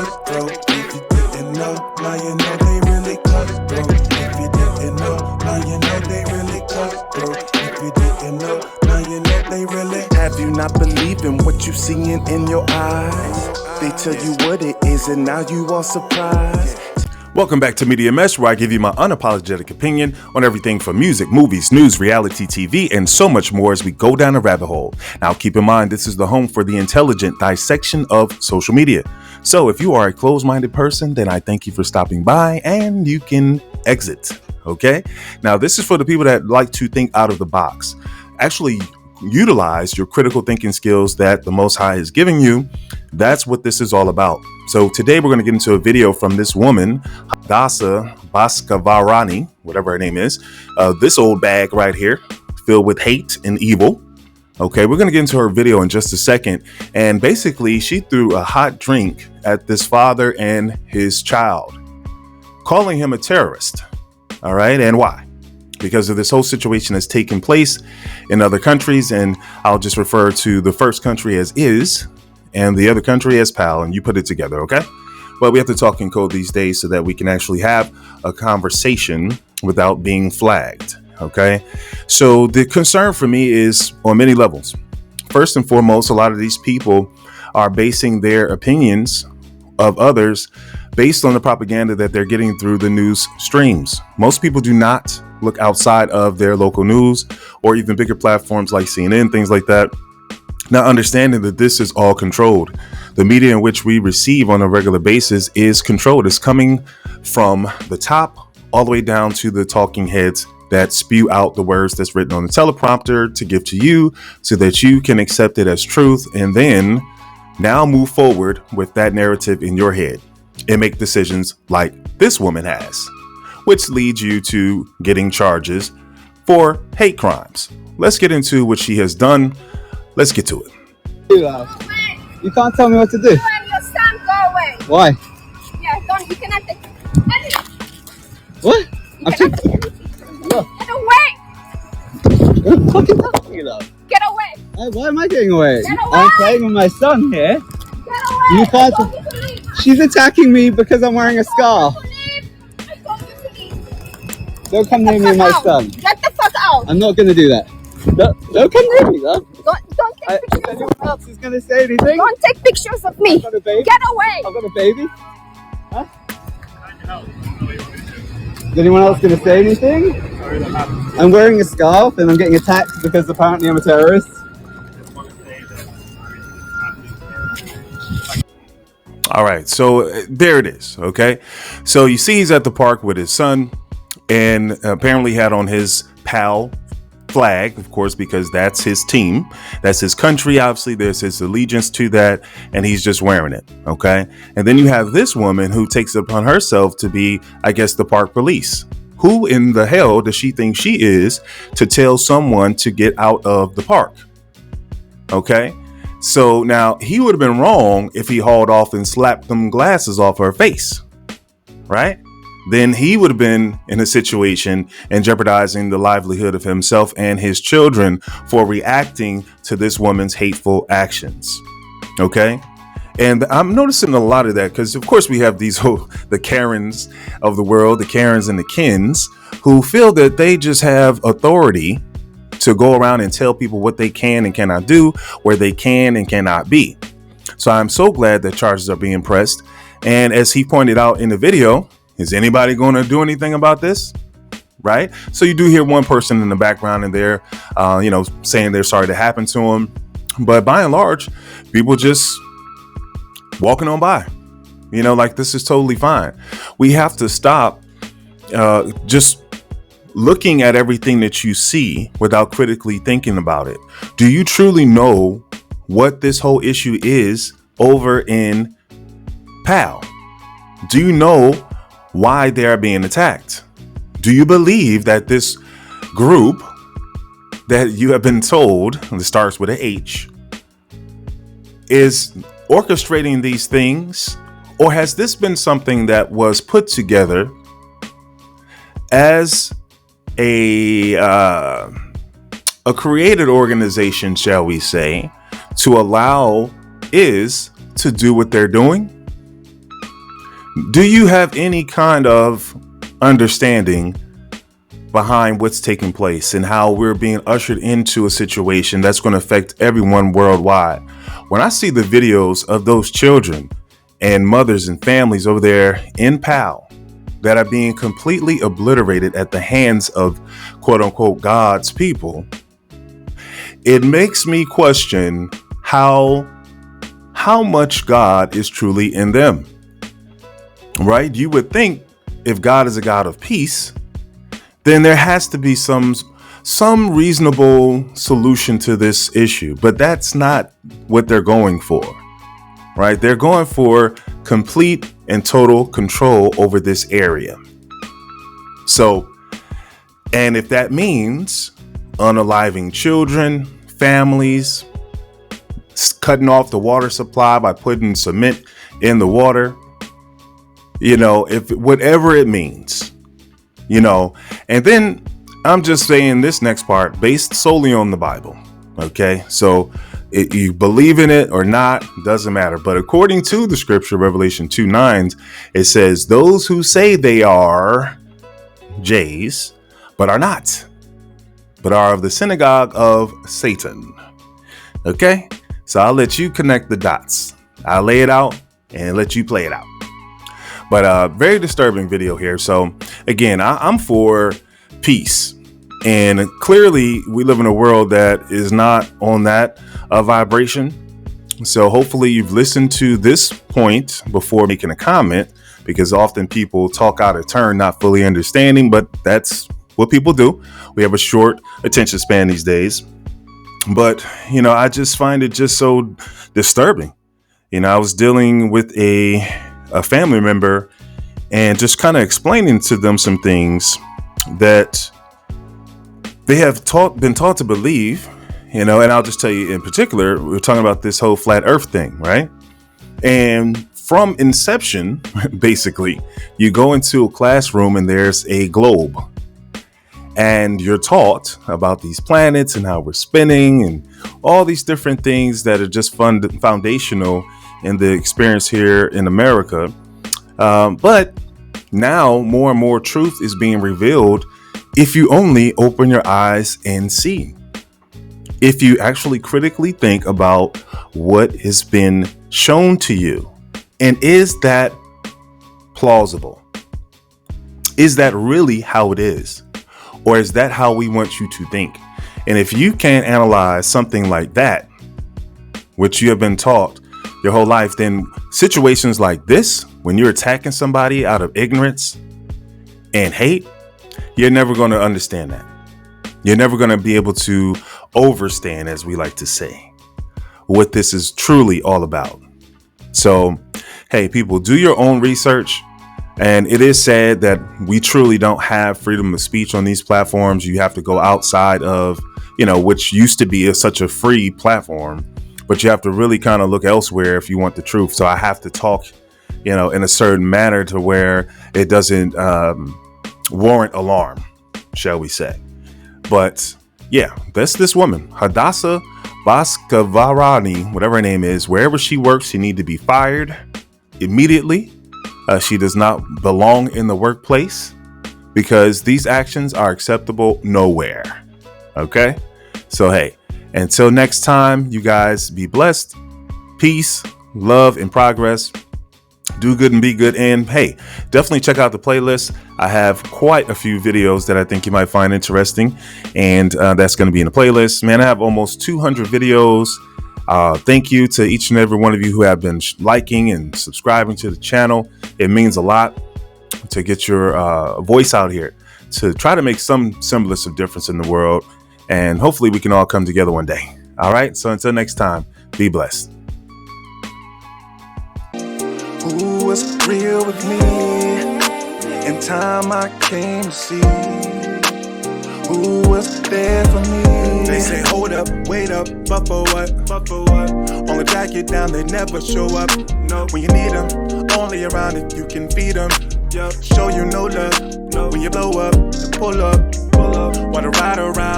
cutthroat. If you didn't know, now you know they really cutthroat. If you didn't know, now you know they really cutthroat. If you didn't know, now you know they really. Have you not believed in what you seeing in your eyes? They tell you what it is and now you are surprised. Welcome back to Media Mesh, where I give you my unapologetic opinion on everything from music, movies, news, reality TV, and so much more as we go down a rabbit hole. Now, keep in mind, this is the home for the intelligent dissection of social media. So if you are a closed-minded person, then I thank you for stopping by and you can exit. Okay? Now, this is for the people that like to think out of the box. Actually, utilize your critical thinking skills that the Most High is giving you. That's what this is all about. So today we're going to get into a video from this woman, Hadassah Baskavarani, whatever her name is. This old bag right here, filled with hate and evil. Okay, we're going to get into her video in just a second. And basically, she threw a hot drink at this father and his child, calling him a terrorist. All right, and why? Because of this whole situation that's taking place in other countries. And I'll just refer to the first country as is and the other country as pal, and you put it together, okay? But we have to talk in code these days so that we can actually have a conversation without being flagged, okay? So the concern for me is on many levels. First and foremost, a lot of these people are basing their opinions of others based on the propaganda that they're getting through the news streams. Most people do not look outside of their local news or even bigger platforms like CNN, things like that. Now, understanding that this is all controlled. The media in which we receive on a regular basis is controlled. It's coming from the top all the way down to the talking heads that spew out the words that's written on the teleprompter to give to you so that you can accept it as truth and then now move forward with that narrative in your head and make decisions like this woman has, which leads you to getting charges for hate crimes. Let's get into what she has done. Let's get to it. You can't tell me what to do. You and your son go away. Why? Yeah, don't. You cannot take anything. What? I'm Get away. What the fuck is that for you, love? Get away. Why am I getting away? Get away. I'm playing with my son here. Get away. You can't. I told you to leave. She's attacking me because I'm wearing a scarf. I told you to leave. Don't come near me and my son. Get the fuck out. I'm not gonna do that. Don't come near me, love. Don't take If pictures anyone of me. else is gonna say anything, Don't take pictures of me. I've got a baby. Get away. I've got a baby. Huh? Is anyone else gonna say anything? I'm wearing a scarf and I'm getting attacked because apparently I'm a terrorist. All right, so there it is, okay? So you see he's at the park with his son and apparently had on his pal flag, of course, because that's his team, that's his country. Obviously, there's his allegiance to that, and he's just wearing it. Okay. And then you have this woman who takes it upon herself to be, I guess, the park police. Who in the hell does she think she is to tell someone to get out of the park? Okay. So now he would have been wrong if he hauled off and slapped them glasses off her face, right? Then he would have been in a situation and jeopardizing the livelihood of himself and his children for reacting to this woman's hateful actions. Okay. And I'm noticing a lot of that because, of course, we have the Karens of the world, the Karens and the Kens, who feel that they just have authority to go around and tell people what they can and cannot do, where they can and cannot be. So I'm so glad that charges are being pressed. And as he pointed out in the video, is anybody going to do anything about this? Right. So you do hear one person in the background and they're, saying they're sorry to happen to him. But by and large, people just walking on by, like this is totally fine. We have to stop just looking at everything that you see without critically thinking about it. Do you truly know what this whole issue is over in PAL? Do you know why they are being attacked? Do you believe that this group that you have been told, and it starts with an H, is orchestrating these things? Or has this been something that was put together as a created organization, shall we say, to allow to do what they're doing? Do you have any kind of understanding behind what's taking place and how we're being ushered into a situation that's going to affect everyone worldwide? When I see the videos of those children and mothers and families over there in PAL that are being completely obliterated at the hands of quote unquote God's people, it makes me question how much God is truly in them. Right? You would think if God is a God of peace, then there has to be some reasonable solution to this issue. But that's not what they're going for. Right? They're going for complete and total control over this area. So, and if that means unaliving children, families, cutting off the water supply by putting cement in the water, if whatever it means, and then I'm just saying this next part based solely on the Bible. OK, so you believe in it or not, doesn't matter. But according to the scripture, Revelation 2:9, it says those who say they are J's, but are not, but are of the synagogue of Satan. OK, so I'll let you connect the dots. I'll lay it out and let you play it out. But very disturbing video here. So again, I'm for peace. And clearly we live in a world that is not on that vibration. So hopefully you've listened to this point before making a comment, because often people talk out of turn, not fully understanding, but that's what people do. We have a short attention span these days. But, I just find it just so disturbing. I was dealing with a family member and just kind of explaining to them some things that they have been taught to believe, and I'll just tell you in particular, we're talking about this whole flat earth thing, right? And from inception, basically, you go into a classroom and there's a globe and you're taught about these planets and how we're spinning and all these different things that are just foundational in the experience here in America. But now more and more truth is being revealed if you only open your eyes and see. If you actually critically think about what has been shown to you, and is that plausible? Is that really how it is? Or is that how we want you to think? And if you can't analyze something like that, which you have been taught your whole life, then situations like this, when you're attacking somebody out of ignorance and hate, you're never going to understand that. You're never going to be able to overstand, as we like to say, what this is truly all about. So, hey, people, do your own research. And it is sad that we truly don't have freedom of speech on these platforms. You have to go outside of, which used to be such a free platform, but you have to really kind of look elsewhere if you want the truth. So I have to talk, in a certain manner to where it doesn't warrant alarm, shall we say. But yeah, that's this woman, Hadassah Baskavarani, whatever her name is. Wherever she works, she needs to be fired immediately. She does not belong in the workplace because these actions are acceptable nowhere. Okay, so hey, until next time, you guys be blessed. Peace, love, and progress. Do good and be good. And hey, definitely check out the playlist. I have quite a few videos that I think you might find interesting, and that's going to be in the playlist. Man, I have almost 200 videos. Thank you to each and every one of you who have been liking and subscribing to the channel. It means a lot to get your voice out here, to try to make some semblance of difference in the world. And hopefully we can all come together one day. All right. So until next time, be blessed. Who was real with me? In time I came to see who was there for me. They say hold up, wait up, but for what? But for what? Only back you down, they never show up. No, when you need them, only around if you can feed them. Show you no love. No, when you blow up, pull up, while the ride around.